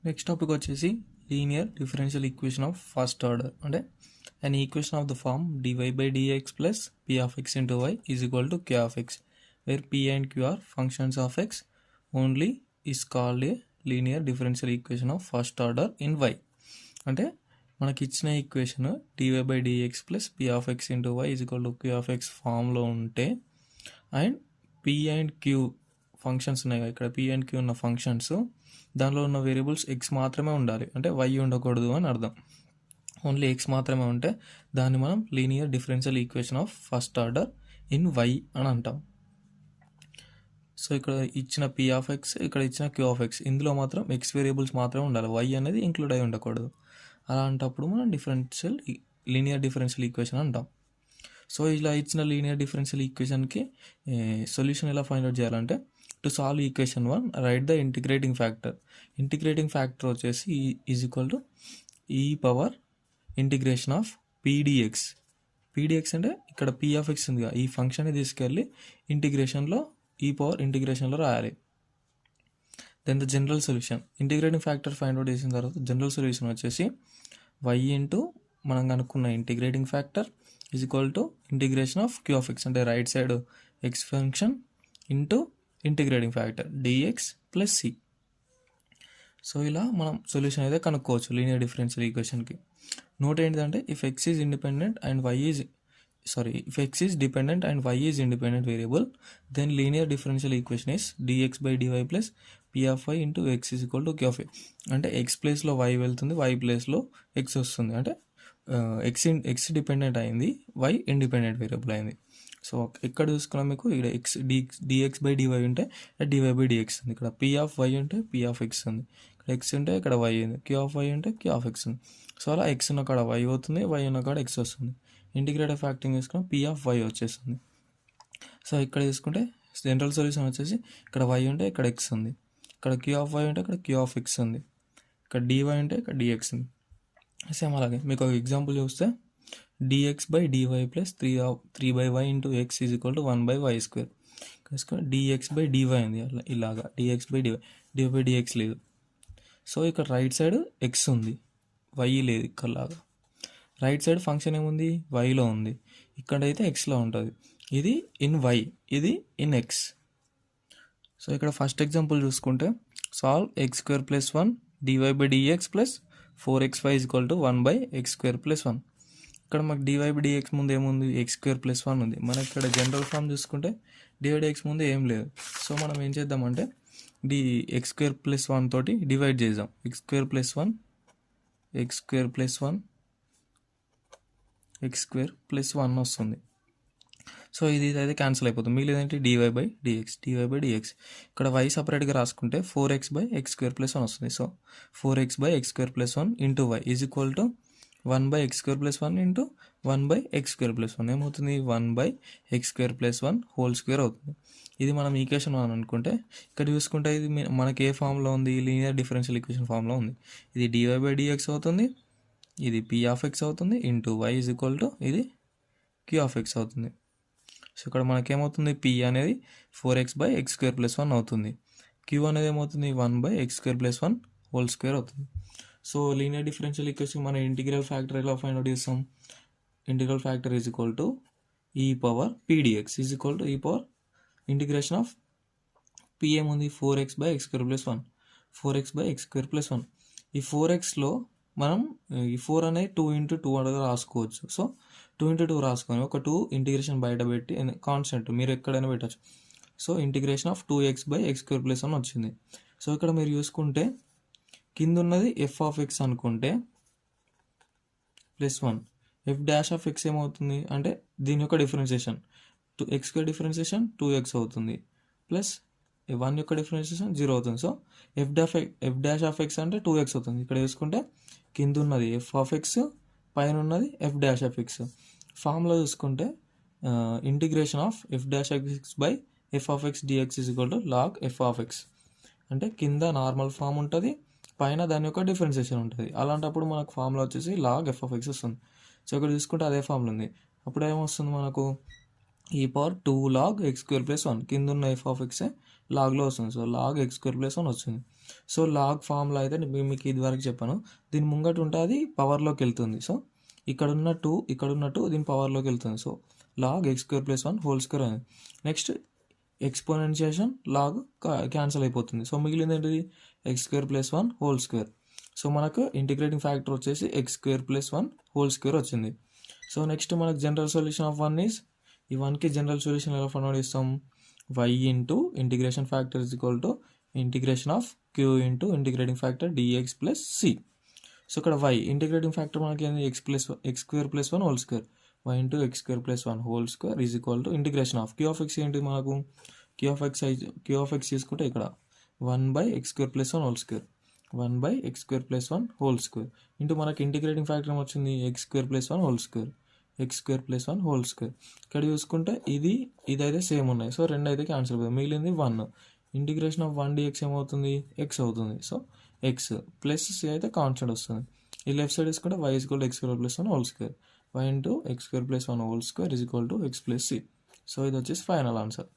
Next topic వచ్చేసి linear differential equation of first order. అంటే an equation of the form dy by dx plus p of x into y is equal to q of x, where p and q are functions of x only, is called a linear differential equation of first order in y. అంటే మనకి ఇచ్చిన equation dy by dx plus p of x into y is equal to q of x ఫామ్లో ఉంటే and p and q functions ఉన్నాయి కదా, ఇక్కడ p and q ఉన్న functions దానిలో ఉన్న వేరియబుల్స్ x మాత్రమే ఉండాలి, అంటే y ఉండకూడదు అని అర్థం. ఓన్లీ ఎక్స్ మాత్రమే ఉంటే దాన్ని మనం linear differential equation of first order in y అని అంటాం. సో ఇక్కడ ఇచ్చిన పీ ఆఫ్ ఎక్స్, ఇక్కడ ఇచ్చిన క్యూ ఆఫ్ ఎక్స్, ఇందులో మాత్రం ఎక్స్ వేరియబుల్స్ మాత్రమే ఉండాలి, వై అనేది ఇంక్లూడ్ అయి ఉండకూడదు. అలాంటప్పుడు మనం లీనియర్ డిఫరెన్షియల్ ఈక్వేషన్ అంటాం. సో ఇలా ఇచ్చిన లీనియర్ డిఫరెన్షియల్ ఈక్వేషన్కి సొల్యూషన్ ఎలా ఫైండ్ అవుట్ చేయాలంటే, to solve equation 1 right the integrating factor. Integrating factor వచ్చేసి is equal to e power integration of P dx. P dx అంటే ఇక్కడ పీ ఆఫ్ ఎక్స్ ఉందిగా, ఈ ఫంక్షన్ని తీసుకెళ్ళి ఇంటిగ్రేషన్లో ఈ పవర్ ఇంటిగ్రేషన్లో రాయాలి. Then the general solution, integrating factor find out చేసిన తర్వాత జనరల్ సొల్యూషన్ వచ్చేసి వై ఇంటూ మనం కనుక్కున్న integrating factor is equal to integration of q of x, అంటే right side x function into integrating factor dx plus c. So ఇలా మనం solution అయితే కనుక్కోవచ్చు లీనియర్ డిఫరెన్షియల్ ఈక్వేషన్కి. నోట్ ఏంటిదంటే, if x is independent and y is if x is dependent and y is independent variable, then linear differential equation is dx by dy plus p of y into x is equal to q of A. అంటే x ప్లేస్లో why వెళ్తుంది, why ప్లేస్లో X వస్తుంది, అంటే X dependent అయింది, why independent variable అయింది. So ఎక్కడ చూసుకున్నా మీకు ఇక్కడ ఎక్స్ డిఎక్స్ బై డివై ఉంటే డివై బై డిఎక్స్ ఉంది, ఇక్కడ పీ ఆఫ్ వై ఉంటే పీ ఆఫ్ ఎక్స్ ఉంది, ఇక్కడ ఎక్స్ ఉంటే ఇక్కడ వై ఉంది, క్యూ ఆఫ్ వై ఉంటే క్యూ ఆఫ్ ఎక్స్ ఉంది. సో అలా ఎక్స్ ఉన్న కాడ వై అవుతుంది, వై ఉన్న కాడ ఎక్స్ వస్తుంది. ఇంటిగ్రేటివ్ ఫ్యాక్టరింగ్ తీసుకుని పీ ఆఫ్ వై వచ్చేస్తుంది. సో ఇక్కడ తీసుకుంటే జనరల్ సొల్యూషన్ వచ్చేసి ఇక్కడ వై ఉంటే ఇక్కడ ఎక్స్ ఉంది, ఇక్కడ క్యూ ఆఫ్ వై ఉంటే ఇక్కడ క్యూ ఆఫ్ ఎక్స్ ఉంది, ఇక్కడ డివై ఉంటే ఇక్కడ డిఎక్స్ ఉంది. సేమ్ అలాగే మీకు ఒక ఎగ్జాంపుల్ చూస్తే dx by dy plus 3 by y into x is equal to 1 by y square. dx by dy ఉంది, ఇలాగా dx by dy by dx లేదు. సో ఇక్కడ రైట్ సైడ్ x ఉంది, y లేదు, ఇక్కడ లాగా రైట్ సైడ్ ఫంక్షన్ ఏముంది, వైలో ఉంది, ఇక్కడైతే ఎక్స్లో ఉంటుంది. ఇది ఇన్ వై, ఇది ఇన్ ఎక్స్. సో ఇక్కడ ఫస్ట్ ఎగ్జాంపుల్ చూసుకుంటే solve X square plus 1 dy by dx plus 4xy is equal to 1 by x square plus 1. ఇక్కడ మాకు డివై బై డిఎక్స్ ముందు ఏముంది, ఎక్స్ స్క్వేర్ ప్లస్ 1 ఉంది. మనకి ఇక్కడ జనరల్ ఫామ్ చూసుకుంటే డివై డిఎక్స్ ముందు ఏం లేదు. సో మనం ఏం చేద్దామంటే ఎక్స్ స్క్వేర్ ప్లస్ 1 తోటి డివైడ్ చేద్దాం. X square plus 1 x square plus 1 x square plus 1 వస్తుంది. సో ఇది అయితే క్యాన్సిల్ అయిపోతుంది, మిగిలిందంటే డివై బై డిఎక్స్. ఇక్కడ వై సపరేట్గా రాసుకుంటే 4x by x square plus 1 వస్తుంది. So 4x by x square plus 1 into y is equal to 1 by x square plus 1 into 1 by x square plus 1 ఏమవుతుంది, 1 by x square plus 1 whole square అవుతుంది. ఇది మనం equation 1 అనుకుంటే, ఇక్కడ చూసుకుంటే ఇది మనకి ఏ ఫామ్లో ఉంది, లీనియర్ డిఫరెన్షియల్ ఈక్వేషన్ ఫామ్లో ఉంది. ఇది డివై బై డిఎక్స్ అవుతుంది, ఇది పీ ఆఫ్ ఎక్స్ అవుతుంది, into y is equal to ఇది క్యూ ఆఫ్ ఎక్స్ అవుతుంది. సో ఇక్కడ మనకేమవుతుంది, పీ అనేది 4x by x square plus 1 అవుతుంది, క్యూ అనేది ఏమవుతుంది 1 by x square plus 1 whole square అవుతుంది. సో లీనియర్ డిఫరెన్షియల్ ఈక్వేషన్ మన ఇంటిగ్రల్ ఫ్యాక్టర్ ఎలా ఫైండ్ అవుట్ చేస్తాం, integral factor is equal to e power pdx is equal to e power integration of p ఏముంది 4x by x square plus 1, 4x by x square plus 1. ఈ 4xలో మనం ఈ 4 అనేది 2 into 2 అనేది రాసుకోవచ్చు. So 2 into 2 రాసుకొని ఒక 2 ఇంటిగ్రేషన్ బయట పెట్టి కాన్స్టెంట్ మీరు ఎక్కడైనా పెట్టచ్చు. So integration of 2x by x square plus 1 వచ్చింది. సో ఇక్కడ మీరు చూసుకుంటే కింద ఉన్నది ఎఫ్ ఆఫ్ ఎక్స్ అనుకుంటే plus 1, F dash of X ఏమవుతుంది అంటే దీని యొక్క డిఫరెన్షియేషన్, ఎక్స్ యొక్క డిఫరెన్షియేషన్ 2x అవుతుంది, ప్లస్ 1 యొక్క డిఫరెన్షియేషన్ 0 అవుతుంది. So F dash of x అంటే 2x అవుతుంది. ఇక్కడ చూసుకుంటే కింద ఉన్నది ఎఫ్ ఆఫ్ ఎక్స్, పైన ఉన్నది ఎఫ్ డాష్ ఆఫ్ ఎక్స్. ఫామ్లో చూసుకుంటే integration of f dash of x by f of x dx is equal to log f of x. అంటే కింద నార్మల్ ఫామ్ ఉంటుంది, పైన దాని యొక్క డిఫరెన్షియేషన్ ఉంటుంది. అలాంటప్పుడు మనకు ఫార్ములా వచ్చేసి లాగ్ ఎఫ్ ఆఫ్ ఎక్స్ వస్తుంది. సో ఇక్కడ చూసుకుంటే అదే ఫార్ములా ఉంది. అప్పుడు ఏమొస్తుంది మనకు, ఈ power 2 log x square plus 1, కింద ఉన్న ఎఫ్ ఆఫ్ ఎక్సే లాగ్లో వస్తుంది. So log x square plus 1 వచ్చింది. సో లాగ్ ఫామ్లో అయితే మీకు ఇదివరకు చెప్పాను, దీని ముంగట ఉంటుంది పవర్లోకి వెళ్తుంది. సో ఇక్కడ ఉన్న టూ దీని పవర్లోకి వెళ్తుంది. So log x square plus 1 whole square అనేది. నెక్స్ట్ ఎక్స్పోనెన్షియేషన్ లాగ్ క్యాన్సిల్ అయిపోతుంది. సో మిగిలింది ఏంటిది x square plus 1 whole square. So మనకు ఇంటిగ్రేటింగ్ ఫ్యాక్టర్ వచ్చేసి x square plus 1 whole square వచ్చింది. సో నెక్స్ట్ మనకు జనరల్ సొల్యూషన్ ఆఫ్ 1 ఈజ్, ఈ 1కి జనరల్ సొల్యూషన్ ఎలా ఫైండ్ అవుట్ చేస్తాం, y into integration factor is equal to integration of q into integrating factor dx plus c. So ఇక్కడ y integrating factor మనకి ఏంది X square plus 1 whole square, y into x square plus 1 whole square is equal to integration of q of x ఏంటి మనకు q of x తీసుకుంటే ఇక్కడ 1/x square plus 1 whole square, 1/x square plus 1 whole square into మనకి integrating factor వచ్చింది X square plus 1 whole square, X square plus 1 whole square. ఇక్కడ చూసుకుంటే ఇదైతే same ఉన్నాయి. సో రెండు అయితే క్యాన్సిల్ అవుతుంది, మిగిలింది 1. ఇంటిగ్రేషన్ ఆఫ్ 1 dx ఏమవుతుంది ఎక్స్ అవుతుంది. సో ఎక్స్ ప్లస్ సి అయితే కాన్స్టెంట్ వస్తుంది. ఈ లెఫ్ట్ సైడ్ తీసుకుంటే y is equal to x square plus 1 whole square, y into x square plus 1 whole square is equal to x plus c. So ఇది వచ్చేసి final answer.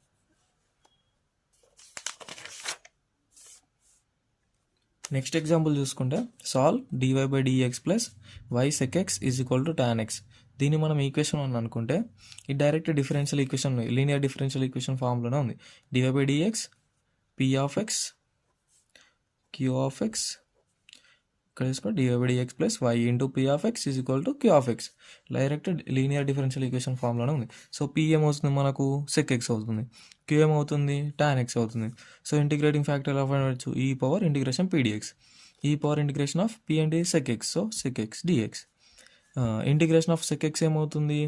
Next example చూసుకుంటే solve dy/dx plus y sec x is equal to tan x. దీన్ని మనం equation అని అనుకుంటే ఈ direct differential equation linear differential equation ఫామ్లోనే ఉంది. dy/dx p of x q of x, ఇక్కడ తీసుకోండి dy/dx plus y into p of x is equal to q of x. Direct linear differential equation ఫామ్లోనే ఉంది. So p ఏమవుతుంది మనకు sec x అవుతుంది, q ఏమవుతుంది tan x అవుతుంది. So integrating factor ఎలా ఫైండ్ అవ్వచ్చు, e power integration pdx, e power integration of p అంటే sec x, so sec x dx. Integration of sec x ఏమవుతుంది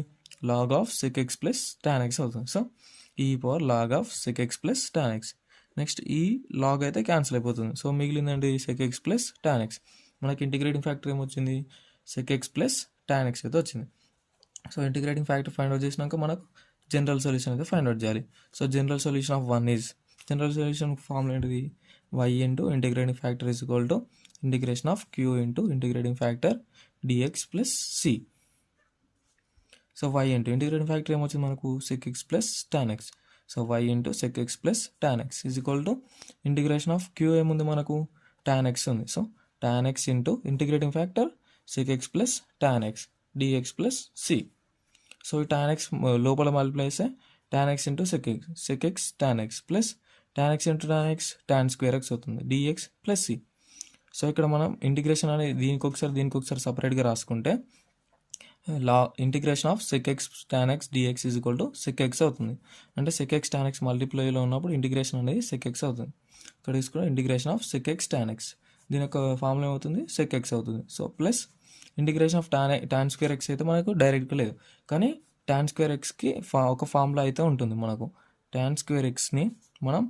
log of sec x plus tan x అవుతుంది. So e power log of sec x plus tan x. Next e log అయితే cancel అయిపోతుంది. So మిగిలిందండి sec x plus tan x. మనకి integrating factor ఏమొచ్చింది sec x plus tan x అయితే వచ్చింది. So integrating factor find out చేసినాక మనకు general solution అయితే ఫైండ్ అవుట్ చేయాలి. So general solution of 1 is, general solution formula ఏంటిది y into integrating factor is equal to integration of q into integrating factor dx plus c. So y into integrating factor ఏమొచ్చింది మనకు sec x plus tan x. So y into sec x plus tan x is equal to integration of q ఏముంది మనకు tan x ఉంది. So tan x into integrating factor sec x plus tan x dx plus c. So ఈ tan x లోపల multiply చేస్తే tan x into sec x tan x plus tan x into tan x tan square x అవుతుంది dx plus c. So ఇక్కడ మనం integration అనేది దీనికి ఒకసారి సపరేట్గా రాసుకుంటే integration of sec x tan x dx is equal to sec x అవుతుంది. అంటే sec x tan x మల్టిప్లైలో ఉన్నప్పుడు ఇంటిగ్రేషన్ అనేది sec x అవుతుంది. ఇక్కడ తీసుకుంటే integration of sec x tan x, దీని యొక్క ఫార్ములా ఏమవుతుంది sec x అవుతుంది. So plus integration of tan square x అయితే మనకు డైరెక్ట్గా లేదు, కానీ tan స్క్వేర్ xకి ఒక ఫార్ములా అయితే ఉంటుంది మనకు. tan స్క్వేర్ xని మనం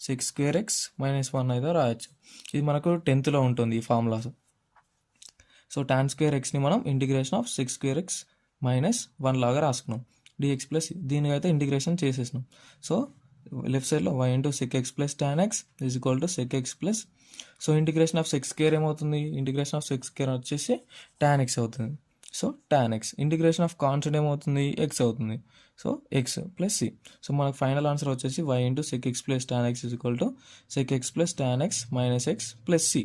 sec స్క్వేర్ x మైనస్ 1 అయితే రాయొచ్చు. ఇది మనకు 10th ఉంటుంది ఈ ఫార్ములాస్. సో tan స్క్వేర్ xని మనం integration of sec square x minus 1 లాగా రాసుకున్నాం dx ప్లస్ దీనికైతే ఇంటిగ్రేషన్ చేసేసినాం. సో లెఫ్ట్ సైడ్లో y into sec x plus tan x is equal to sec x plus, so integration of sec square ఏమవుతుంది, integration of sec square వచ్చేసి tan x అవుతుంది. So tan x integration of constant ఏమవుతుంది x అవుతుంది. So x plus c. So మనకు final answer వచ్చేసి y into sec x plus tan x is equal to sec x plus tan x minus x plus c.